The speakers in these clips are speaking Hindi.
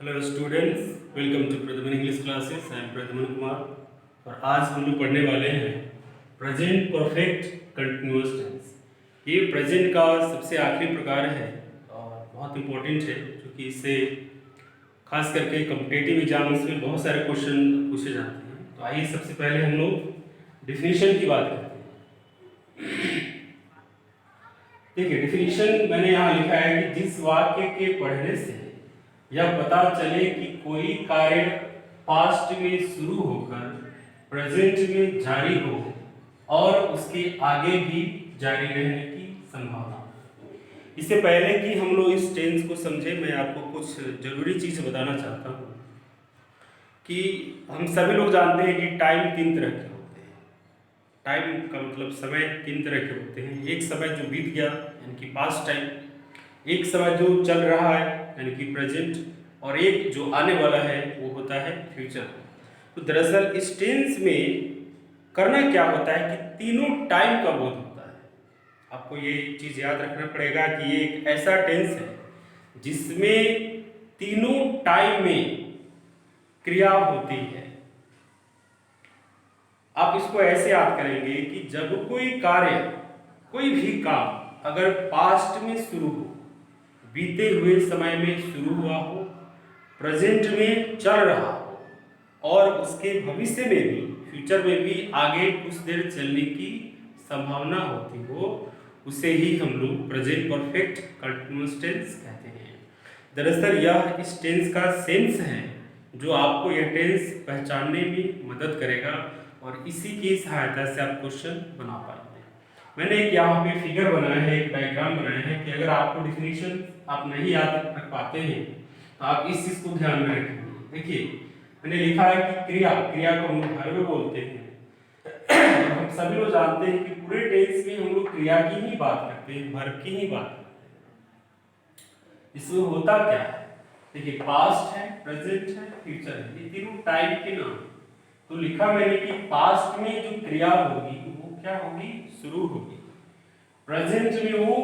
Hello students, welcome to Pradyuman English classes. I am Pradyuman Kumar और आज हम लोग पढ़ने वाले हैं प्रेजेंट परफेक्ट कंटिन्यूअस टेंस। ये प्रेजेंट का सबसे आखिरी प्रकार है और बहुत इंपॉर्टेंट है क्योंकि इससे खास करके कॉम्पिटिटिव एग्जाम्स में बहुत सारे क्वेश्चन पूछे जाते हैं। तो आइए सबसे पहले हम लोग डिफिनीशन की बात करते हैं। देखिए, डिफिनीशन मैंने यहाँ लिखा है कि जिस वाक्य के पढ़ने से यह पता चले कि कोई कार्य पास्ट में शुरू होकर प्रेजेंट में जारी हो और उसके आगे भी जारी रहने की संभावना। इससे पहले कि हम लोग इस टेंस को समझे, मैं आपको कुछ जरूरी चीज बताना चाहता हूँ कि हम सभी लोग जानते हैं कि टाइम तीन तरह के होते हैं। टाइम का मतलब समय तीन तरह के होते हैं। एक समय जो बीत गया यानी कि पास्ट टाइम, एक समय जो चल रहा है यानी कि प्रेजेंट, और एक जो आने वाला है वो होता है फ्यूचर। तो दरअसल इस टेंस में करना क्या होता है कि तीनों टाइम का बोध होता है। आपको ये चीज याद रखना पड़ेगा कि ये एक ऐसा टेंस है जिसमें तीनों टाइम में क्रिया होती है। आप इसको ऐसे याद करेंगे कि जब कोई कार्य, कोई भी काम अगर पास्ट में शुरू हो, बीते हुए समय में शुरू हुआ हो, प्रेजेंट में चल रहा हो और उसके भविष्य में भी, फ्यूचर में भी आगे कुछ देर चलने की संभावना होती हो, उसे ही हम लोग प्रेजेंट परफेक्ट कंटिन्यूअस टेंस कहते हैं। दरअसल यह इस टेंस का सेंस है जो आपको यह टेंस पहचानने में मदद करेगा और इसी की सहायता से आप क्वेश्चन बना पाएंगे। मैंने एक यहाँ पे फिगर बनाया है, एक डायग्राम बनाया है कि अगर आपको डिफिनीशन आप नहीं याद रख पाते हैं तो आप इस चीज को ध्यान में रखेंगे। देखिए, मैंने लिखा है कि क्रिया, क्रिया को हम वर्ब बोलते हैं। हम सभी लोग जानते हैं कि पूरे टेंस में हम लोग क्रिया की ही बात करते हैं, वर्ब की ही बात करते हैं। इसमें होता क्या है? देखिए, पास्ट है, प्रेजेंट है, फ्यूचर है, ये तीनों टाइम के नाम। तो लिखा मैंने कि पास्ट में जो क्रिया होगी वो क्या होगी? शुरू होगी। प्रेजेंट में वो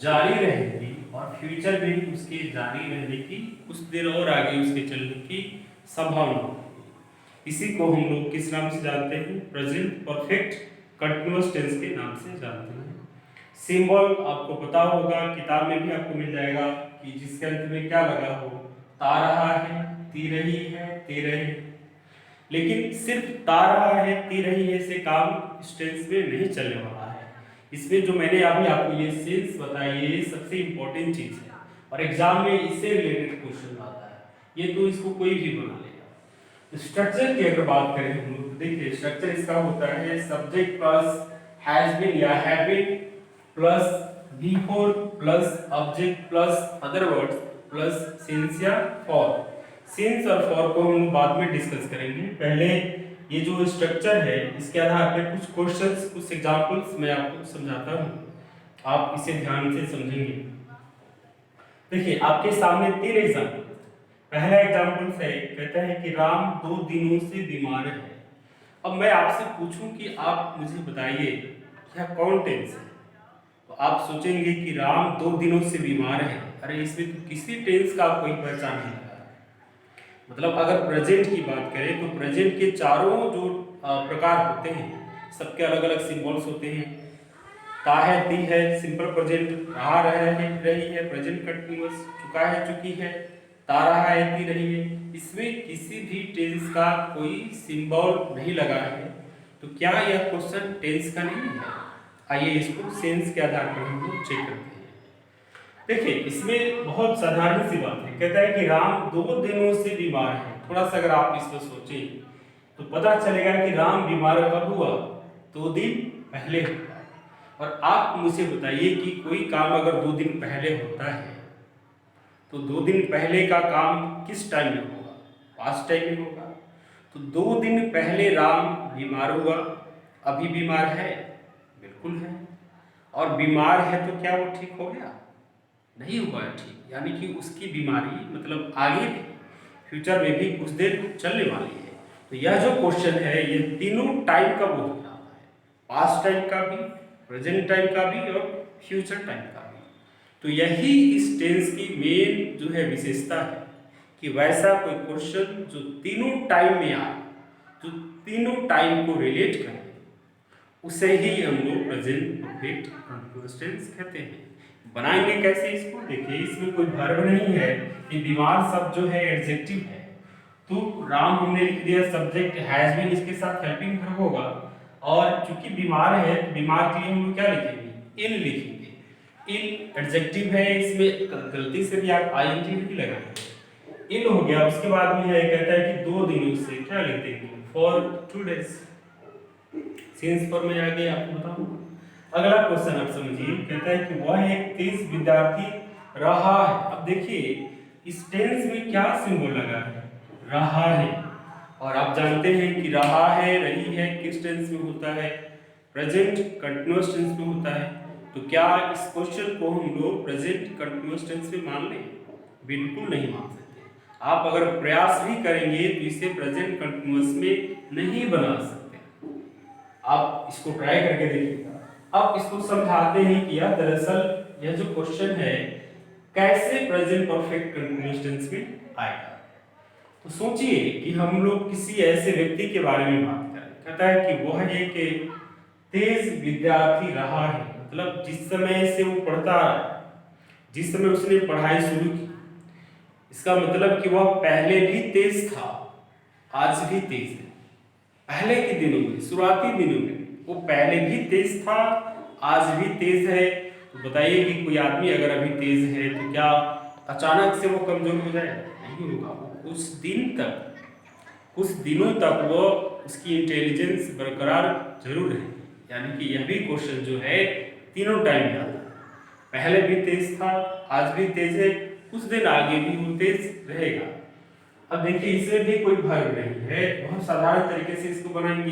जारी रहेगी और फ्यूचर में उसके जारी रहने की, कुछ देर और आगे उसके चलने की संभावना होगी। इसी को हम लोग किस नाम से जानते हैं? प्रेजेंट परफेक्ट कंटिन्यूअस टेंस के नाम से जानते हैं। सिंबल आपको पता होगा, किताब में भी आपको मिल जाएगा कि जिसके अंत में क्या लगा हो, ता रहा है, ती रही है, ते रहे। लेकिन सिर्फ ता रहा है, ती रही है से काम इस टेंस में नहीं चलने वाला है। इसमें जो मैंने अभी आपको ये सेंस बताया, ये सबसे इंपॉर्टेंट चीज है और एग्जाम में इससे रिलेटेड क्वेश्चन आता है। ये तो इसको कोई भी बना लेगा। स्ट्रक्चर की अगर बात करें हम लोग, देखिए स्ट्रक्चर इसका होता है सब्जेक्ट प्लस हैज बीन या have been plus before plus object plus other words plus since या फॉर। सिंस और फॉर को हम बाद में डिस्कस करेंगे। पहले ये जो स्ट्रक्चर है इसके आधार पर कुछ क्वेश्चंस, कुछ एग्जांपल्स मैं आपको समझाता हूँ, आप इसे ध्यान से समझेंगे। देखिए, आपके सामने तीन एग्जांपल। पहला एग्जांपल है, कहता है कि राम 2 दिनों से बीमार है। अब मैं आपसे पूछूं कि आप मुझे बताइए क्या कौन टेंस है? तो आप सोचेंगे कि राम 2 दिनों से बीमार है। अरे इसमें तो किसी टेंस का कोई पहचान नहीं लगा। मतलब अगर प्रेजेंट की बात करें तो प्रेजेंट के चारों जो प्रकार होते हैं सबके अलग अलग सिंबल्स होते हैं। ता है, ती है, सिंपल प्रेजेंट, रहा रही है प्रेजेंट कंटीन्यूअस, चुका है, चुकी है, ता रहा है, ती रही है। इसमें किसी भी टेंस का कोई सिंबल नहीं लगा है। तो क्या यह क्वेश्चन टेंस का नहीं है? आइए इसको सेंस के आधार पर हम लोग चेक करते हैं। देखिए, इसमें बहुत साधारण सी बात है। कहता है कि राम 2 दिनों से बीमार है। थोड़ा सा अगर आप इस पर सोचें तो पता चलेगा कि राम बीमार कब हुआ? 2 दिन पहले हुआ। और आप मुझे बताइए कि कोई काम अगर 2 दिन पहले होता है तो 2 दिन पहले का काम किस टाइम में होगा? पास्ट टाइम में होगा। तो 2 दिन पहले राम बीमार हुआ, अभी बीमार है? बिल्कुल है। और बीमार है तो क्या वो ठीक हो गया? नहीं हुआ है ठीक, यानी कि उसकी बीमारी मतलब आगे भी, फ्यूचर में भी कुछ देर चलने वाली है। तो यह जो क्वेश्चन है ये तीनों टाइम का बोध कराता है, पास्ट टाइम का भी, प्रेजेंट टाइम का भी और फ्यूचर टाइम का भी। तो यही इस टेंस की मेन जो है विशेषता है कि वैसा कोई क्वेश्चन जो तीनों टाइम में आए, जो तीनों टाइम को रिलेट करे, उसे ही हम लोग प्रेजेंट परफेक्ट कंटीन्यूअस टेंस कहते हैं। बनाएंगे कैसे इसको? देखिए, इसमें कोई वर्ब नहीं है, ये बीमार शब्द जो है एडजेक्टिव है। तो राम हमने लिख दिया, सब्जेक्ट हैज बीन इसके साथ हेल्पिंग वर्ब होगा, और चूंकि बीमार है तो बीमार के लिए हम लोग क्या लिखेंगे? इन लिखेंगे। इन एडजेक्टिव है, इसमें गलती से भी आप आईएनजी नहीं लगाएंगे। इन हो गया। उसके बाद में है, कहता है कि 2 दिनों से, क्या लिख देंगे? For 2 days. सिंस पर में आगे आपको बताऊं। अगला क्वेश्चन आप समझिए, कहता है कि वह एक तेज विद्यार्थी रहा है। अब देखिए, इस टेंस में क्या सिंबल लगा है? रहा है। और आप जानते हैं कि रहा है, रही है किस टेंस में होता है? प्रेजेंट कंटीन्यूअस टेंस में होता है। तो क्या इस क्वेश्चन को हम लोग प्रेजेंट कंटीन्यूअस टेंस में मान लें? बिल्कुल नहीं मान सकते। आप अगर प्रयास भी करेंगे तो इसे प्रेजेंट कंटीन्यूअस में नहीं बना सकते। आप इसको ट्राई करके देखिएगा। अब इसको समझाते हैं कि यह दरअसल यह जो क्वेश्चन है कैसे प्रेजेंट परफेक्ट कंटीन्यूअस टेंस में आएगा। तो सोचिए कि हम लोग किसी ऐसे व्यक्ति के बारे में बात करें। कहता है कि वह एक तेज विद्यार्थी रहा है, मतलब जिस समय से वो पढ़ता है, जिस समय उसने पढ़ाई शुरू की, इसका मतलब कि वह पहले भी तेज था, आज भी तेज है। पहले के दिनों में, शुरुआती दिनों में वो पहले भी तेज था, आज भी तेज है। तो बताइए कि कोई आदमी अगर अभी तेज है तो क्या अचानक से वो कमजोर हो जाए? नहीं होगा। वो कुछ दिन तक, कुछ दिनों तक वो उसकी इंटेलिजेंस बरकरार जरूर है। यानी कि यह भी क्वेश्चन जो है तीनों टाइम में आता है। पहले भी तेज था, आज भी तेज है, कुछ दिन आगे भी वो तेज रहेगा। अब देखिए, इसमें भी कोई वर्ब नहीं है, बहुत साधारण तरीके से इसको बनाएंगे।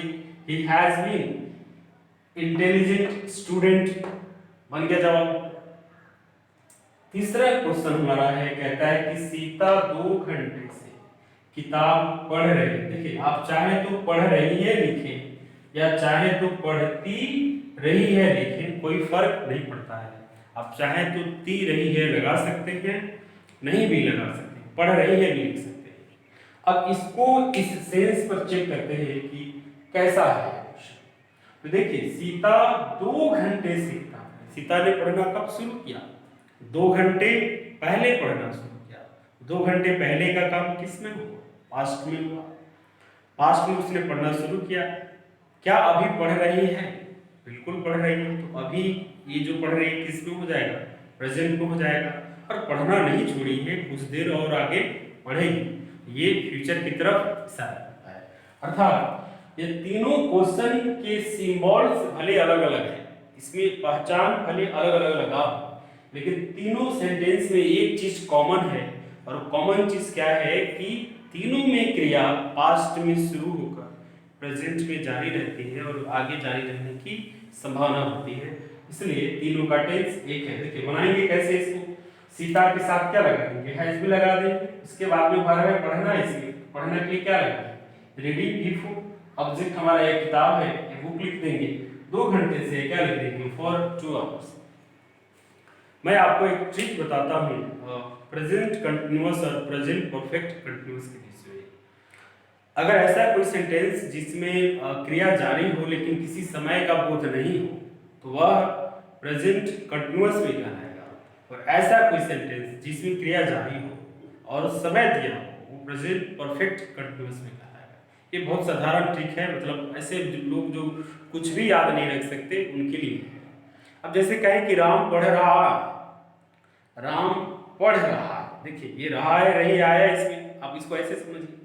He has been intelligent student, बन गया जवाब। तीसरा क्वेश्चन हमारा है, कहता है कि सीता 2 घंटे से किताब पढ़ रही है। देखिए, आप चाहे तो पढ़ रही है लिखें, या चाहे तो पढ़ती रही है लिखें, कोई फर्क नहीं पड़ता है। आप चाहे तो ती रही है लगा सकते हैं, नहीं भी लगा सकते, पढ़ रही है भी लिख सकते हैं। अब इसको इस सेंस पर चेक करते हैं कि कैसा है। तो देखिए, सीता 2 घंटे से किताब, सीता ने पढ़ना कब शुरू किया? 2 घंटे पहले पढ़ना शुरू किया। 2 घंटे पहले का काम किस में हुआ? पास्ट में हुआ। पास्ट में उसने पढ़ना शुरू किया। क्या अभी पढ़ रही है? बिल्कुल पढ़ रही है। तो अभी ये जो पढ़ रही है किस में हो जाएगा? प्रेजेंट में हो जाएगा। और पढ़ना नहीं छोड़ी है, कुछ देर और आगे पढ़ेगी। ये फ्यूचर की तरफ इशारा करता है। अर्थात ये तीनों क्वेश्चन के सिंबल्स भले अलग अलग हैं, इसमें पहचान भले अलग अलग लगा, लेकिन तीनों सेंटेंस में एक चीज कॉमन है। और कॉमन चीज क्या है कि तीनों में क्रिया पास्ट में शुरू होकर प्रेजेंट में जारी रहती है और आगे जारी रहने की संभावना होती है। इसलिए तीनों का टेंस एक है। देखिए, बनाएंगे कैसे इसको? सीता के साथ क्या लगाएंगे? हैज भी लगा देंगे। उसके बाद में वर्ब है पढ़ना, इसलिए पढ़ने के लिए क्या लगाएंगे? रीडिंग। इफ ऑब्जेक्ट हमारा एक किताब है, एक बुक लिख देंगे। 2 घंटे से क्या लिख देंगे? For 2 hours. मैं आपको एक ट्रिक बताता हूँ प्रेजेंट कंटीन्यूअस और प्रेजेंट परफेक्ट कंटीन्यूअस के बीच में। अगर ऐसा कोई सेंटेंस जिसमें क्रिया जारी हो लेकिन किसी समय का बोध नहीं हो, तो वह प्रेजेंट कंटीन्यूअस में कहलाएगा। और ऐसा कोई सेंटेंस जिसमें क्रिया जारी हो और समय दिया हो, वो प्रेजेंट परफेक्ट कंटीन्यूअस में कहलाएगा। ये बहुत साधारण ट्रिक है, मतलब ऐसे लोग जो कुछ भी याद नहीं रख सकते उनके लिए। अब जैसे कहें कि राम पढ़ रहा, राम पढ़ रहा। देखिए, ये रहा है रही आया इसमें, आप इसको ऐसे समझिए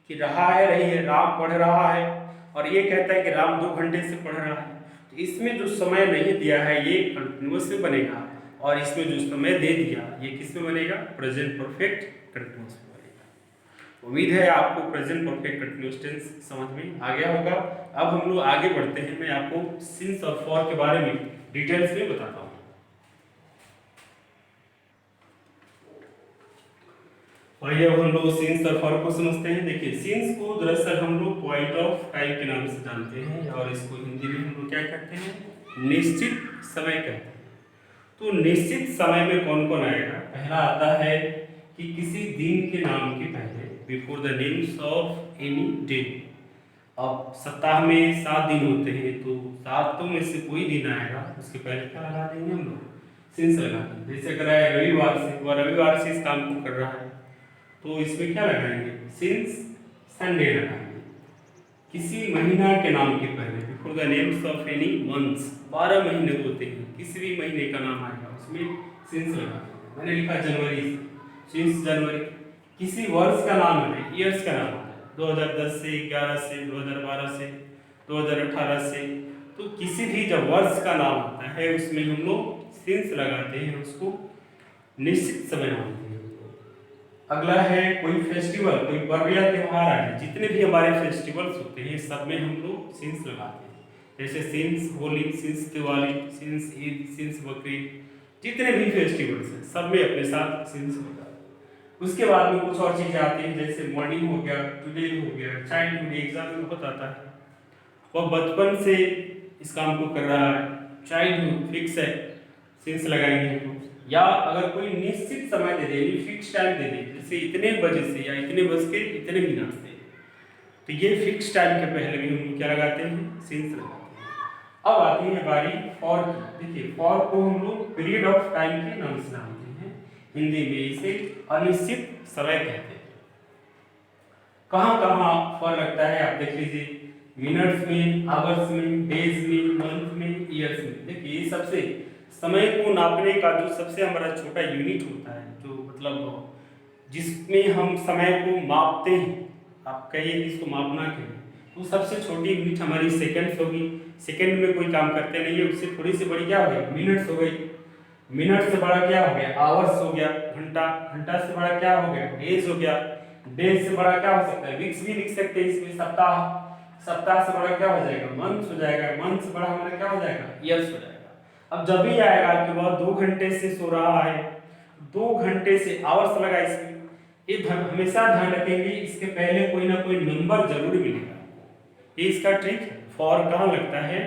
कि रहा है रही है, राम पढ़ रहा है, और ये कहता है कि राम 2 घंटे से पढ़ रहा है। तो इसमें जो समय नहीं दिया है ये कंटीन्यूअस में बनेगा, और इसमें जो समय दे दिया ये किस में बनेगा? प्रेजेंट परफेक्ट कंटीन्यूअस में बनेगा। उम्मीद है आपको प्रेजेंट परफेक्ट कंटीन्यूअस टेंस समझ में आ गया होगा। अब हम लोग आगे बढ़ते हैं। मैं आपको सिंस और फॉर के बारे में डिटेल्स में बताता हूँ। आइए अब हम लोग सिंस और फॉर को समझते हैं। देखिए, सिंस को दरअसल हम लोग पॉइंट ऑफ टाइम के नाम से जानते हैं, और इसको हिंदी में हम लोग क्या कहते हैं? निश्चित समय कहते हैं। तो निश्चित समय में कौन कौन आएगा? पहला आता है कि किसी दिन के नाम के पहले, before the names of any day. अब सप्ताह में 7 दिन होते हैं, तो 7 में से कोई दिन आएगा उसके पहले क्या लगा देंगे हम लोग, सिंस लगा देंगे। जैसे अगर आए रविवार से, वह रविवार से इस काम को कर रहा है, तो इसमें क्या लगाएंगे, सिंस संडे लगाएंगे। किसी महीना के नाम के पहले, before the names of any months, 12 महीने होते हैं, किसी भी महीने का नाम आएगा उसमें सिंस लगा देंगे। मैंने लिखा जनवरी, सिंस जनवरी। किसी वर्ष का नाम है, ईयर्स का नाम है, 2010 से, 11 से, 2012 से, 2018 से, तो किसी भी जब वर्ष का नाम आता है उसमें हम लोग सिंस लगाते हैं, उसको निश्चित समय मानते हैं। अगला है कोई फेस्टिवल, कोई पर्व या त्योहार आ जाए, जितने भी हमारे फेस्टिवल्स होते हैं सब में हम लोग सिंस लगाते हैं। जैसे since Holi, since Diwali, since Eid, since Bakrid, जितने भी फेस्टिवल्स हैं सब में अपने साथ सिंस होता है। उसके बाद में कुछ और चीजें आती हैं, जैसे मॉर्निंग हो गया, टुडे हो गया, चाइल्डहुड, एग्जाम में बहुत आता है, वह बचपन से इस काम को कर रहा है, चाइल्डहुड फिक्स है, सिंस लगाएंगे हम लोग। या अगर कोई निश्चित समय दे दे, फिक्स टाइम दे दे, जैसे इतने बजे से या इतने बज के इतने मिनट से, तो ये फिक्स टाइम के पहले भी हम लोग क्या लगाते हैं, सिंस लगाते हैं। अब आती है बारी फॉर की। देखिए फॉर को हम लोग पीरियड ऑफ टाइम के नाम से जानते हैं, हिंदी में इसे अनिश्चित समय कहते हैं। कहाँ कहाँ फॉर लगता है आप देख लीजिए, मिनट्स में, आवर्स में, डेज में, मंथ में, ईयर्स में। देखिए ये सबसे समय को नापने का जो सबसे हमारा छोटा यूनिट होता है, जो मतलब जिसमें हम समय को मापते हैं, आप कहिए कि इसको मापना कहिए, तो सबसे छोटी यूनिट हमारी सेकंड्स होगी। सेकंड में कोई काम करते नहीं है, उससे थोड़ी सी बड़ी क्या हो गई, मिनट्स हो गई। मिनट से बड़ा क्या हो गया, आवर्स हो गया, घंटा। घंटा से बड़ा क्या हो गया, डेज हो गया। डेज से बड़ा क्या हो सकता है, वीक्स भी लिख सकते हैं इसमें, सप्ताह। सप्ताह से बड़ा क्या हो जाएगा, मंथ हो जाएगा। मंथ से बड़ा हमारा क्या हो जाएगा, ईयर्स हो जाएगा। अब जब भी आएगा कि वह 2 घंटे से सो रहा है, 2 घंटे से, आवर्स लगा इसमें, ये हमेशा ध्यान रखेंगे इसके पहले कोई ना कोई नंबर जरूर मिलेगा। ये इसका ट्रिक है। फॉर कहाँ लगता है,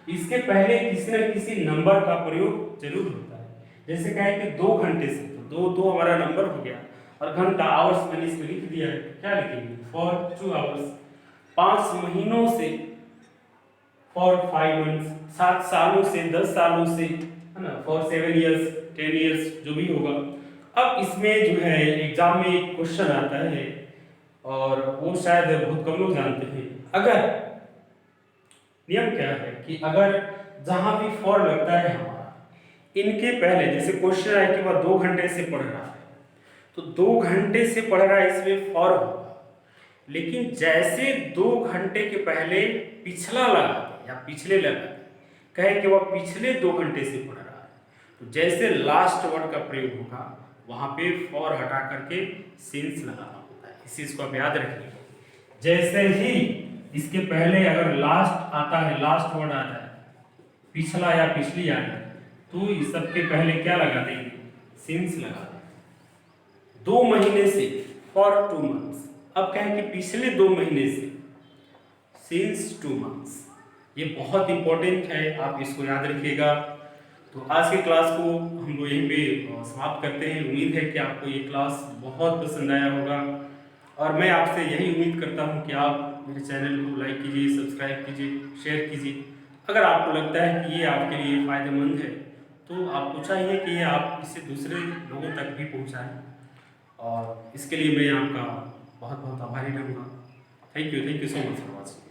इसके पहले किसी न किसी नंबर का प्रयोग जरूर होता है। जैसे कहें कि 2 घंटे से, तो 2 हमारा नंबर हो गया, और घंटा, आवर्स मैंने इसमें लिख दिया है, क्या लिखेंगे, फॉर 2 आवर्स। 5 महीनों से, फॉर 5 मंथ्स। 7 सालों से, 10 सालों से, है ना, फॉर 7 इयर्स, 10 इयर्स, जो भी होगा। अब इसमें जो है एग्जाम में एक क्वेश्चन आता है, और वो शायद बहुत कम लोग जानते हैं। अगर नियम क्या है कि अगर जहां भी फॉर लगता है हमारा, इनके पहले, जैसे क्वेश्चन है कि वह 2 घंटे से पढ़ रहा है, तो 2 घंटे से पढ़ रहा है, इसमें फॉर होगा। लेकिन जैसे 2 घंटे के पहले पिछला लगा या पिछले लगा, कहे कि वह पिछले 2 घंटे से पढ़ रहा है, तो जैसे लास्ट वर्ड का प्रयोग होगा वहां पे फॉर हटा करके सिंस लगाना होता है। इस चीज को आप याद रखिए। जैसे ही इसके पहले अगर लास्ट आता है, लास्ट वर्ड आता है, पिछला या पिछली आ जाए, तो इस सब के पहले क्या लगा देंगे, सिंस लगा देंगे। 2 महीने से, फॉर 2 मंथ्स। अब कहें कि पिछले 2 महीने से, सिंस 2 मंथ्स। ये बहुत इंपॉर्टेंट है, आप इसको याद रखिएगा। तो आज की क्लास को हम लोग यहीं पे समाप्त करते हैं। उम्मीद है कि आपको ये क्लास बहुत पसंद आया होगा, और मैं आपसे यही उम्मीद करता हूं कि आप मेरे चैनल को लाइक कीजिए, सब्सक्राइब कीजिए, शेयर कीजिए। अगर आपको लगता है कि ये आपके लिए फ़ायदेमंद है, तो आपको चाहिए कि ये आप इसे दूसरे लोगों तक भी पहुँचाएँ, और इसके लिए मैं आपका बहुत बहुत आभारी रहूँगा। Thank you so much for watching.